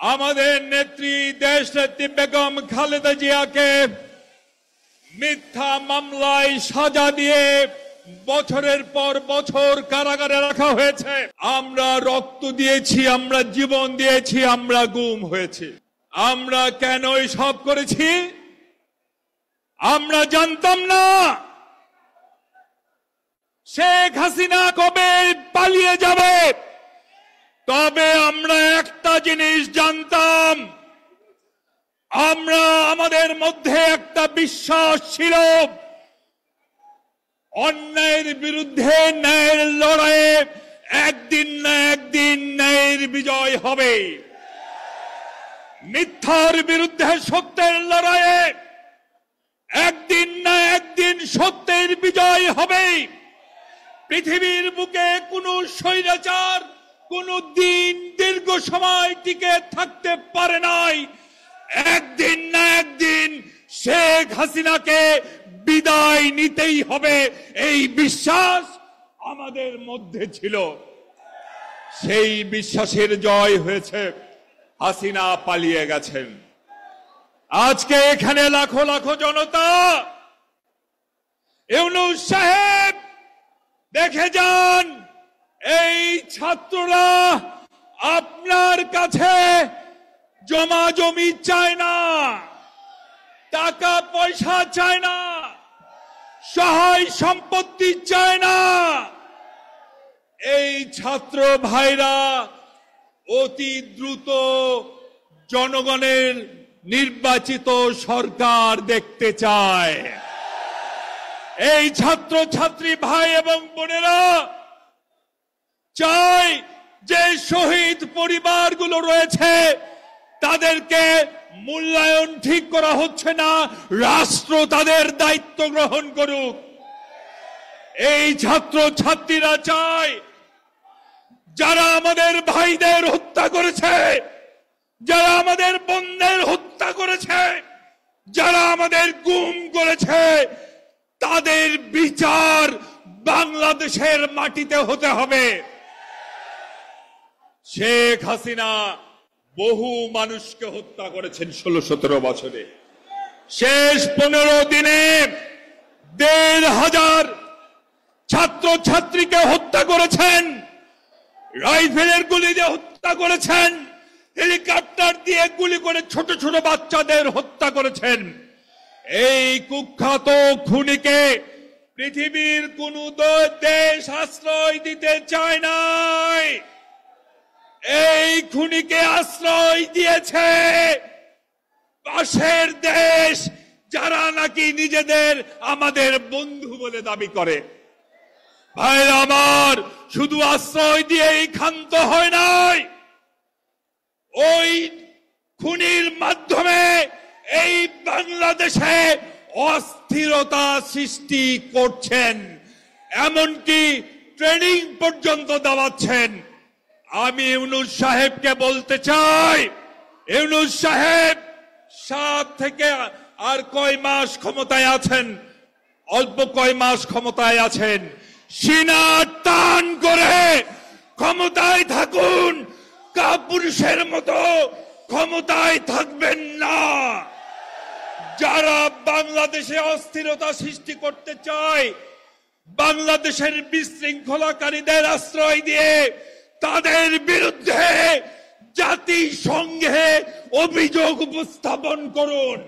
আমাদের নেত্রী দেশনেত্রী বেগম খালেদা জিয়াকে মিথ্যা মামলায় সাজা দিয়ে বছরের পর বছর কারাগারে রাখা হয়েছে। আমরা রক্ত দিয়েছি, আমরা জীবন দিয়েছি, আমরা গুম হয়েছি। আমরা কেন সব করেছি? আমরা জানতাম না শেখ হাসিনা কবে পালিয়ে যাবে। তবে আমরা একটা জিনিস জানতাম, আমাদের মধ্যে একটা বিশ্বাস ছিল, অন্যায়ের বিরুদ্ধে ন্যায়ের লড়াইয়ে একদিন না একদিন ন্যায়ের বিজয় হবে। মিথ্যার বিরুদ্ধে সত্যের লড়াইয়ে একদিন না একদিন সত্যের বিজয় হবে। পৃথিবীর বুকে কোনো স্বৈরাচার কোনো দিন দীর্ঘ সময় টিকে থাকতে পারে নাই। একদিন না একদিন শেখ হাসিনাকে বিদায় নিতেই হবে, এই বিশ্বাস আমাদের মধ্যে ছিল। সেই বিশ্বাসের জয় হয়েছে, হাসিনা পালিয়ে গেছেন। আজকে এখানে লাখো লাখো জনতা, ইউনূস সাহেব দেখে যান, এই ছাত্ররা আপনার কাছে জমা জমি চায় না, টাকা পয়সা চায় না, সহায় সম্পত্তি চায় না। এই ছাত্র ভাইরা অতি দ্রুত জনগণের নির্বাচিত সরকার দেখতে চায়। এই ছাত্র ছাত্রী ভাই এবং বোনেরা চায় যে শহীদ পরিবারগুলো রয়েছে তাদেরকে মূল্যায়ন ঠিক করা হচ্ছে না, রাষ্ট্র তাদের দায়িত্ব গ্রহণ করুক। এই ছাত্র ছাত্রীরা চায় যারা আমাদের ভাইদের হত্যা করেছে, যারা আমাদের বোনদের হত্যা করেছে, যারা আমাদের গুম করেছে, তাদের বিচার বাংলাদেশের মাটিতে হতে হবে। শেখ হাসিনা বহু মানুষকে হত্যা করেছেন 16-17 বছরে। শেষ 15 দিনে 1,500 ছাত্র ছাত্রীকে হত্যা করেছেন, রাইফেলের গুলি দিয়ে হত্যা করেছেন, হেলিকপ্টার দিয়ে গুলি করে ছোট ছোট বাচ্চাদের হত্যা করেছেন। এই কুখ্যাত খুনিকে পৃথিবীর কোন দেশ আশ্রয় দিতে চায় নাই। এই খুনিকে আশ্রয় দিয়েছে পাশের দেশ, যারা নাকি নিজেদের আমাদের বন্ধু বলে দাবি করে। ভাই আমার, শুধু আশ্রয় দিয়েই ক্ষান্ত হয় নাই, ওই খুনির মাধ্যমে এই বাংলাদেশে অস্থিরতা সৃষ্টি করছেন, এমনকি ট্রেনিং পর্যন্ত দেওয়াচ্ছেন। আমি ইউনূস সাহেবকে বলতে চাই, ইউনূস সাহেব 7 থেকে আর কয় মাস ক্ষমতায় আছেন, অল্প কয় মাস ক্ষমতায় আছেন, সিনা টান করে ক্ষমতায় থাকুন, কাপুরুষের মতো ক্ষমতায় থাকবেন না। যারা বাংলাদেশে অস্থিরতা সৃষ্টি করতে চায়, বাংলাদেশের বিশৃঙ্খলাকারীদের আশ্রয় দিয়ে তাদের বিরুদ্ধে জাতিসংঘে অভিযোগ উপস্থাপন করুন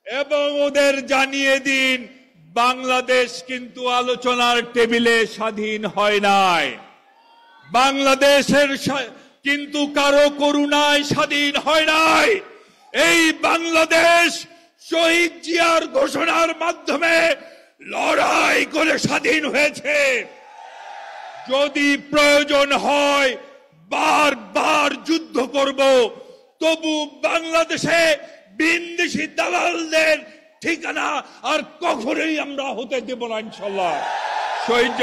এবং ওদের জানিয়ে দিন বাংলাদেশ কিন্তু আলোচনার টেবিলে স্বাধীন হয় নাই, বাংলাদেশের কিন্তু কারো করুণায় স্বাধীন হয় নাই। এই বাংলাদেশ শহীদ জিয়ার ঘোষণার মাধ্যমে লড়াই করে স্বাধীন হয়েছে। যদি প্রয়োজন হয় বারবার যুদ্ধ করব, তবু বাংলাদেশে বিদেশি দালালদের ঠিকানা আর কখনোই আমরা হতে দেব না ইনশাআল্লাহ। শহীদ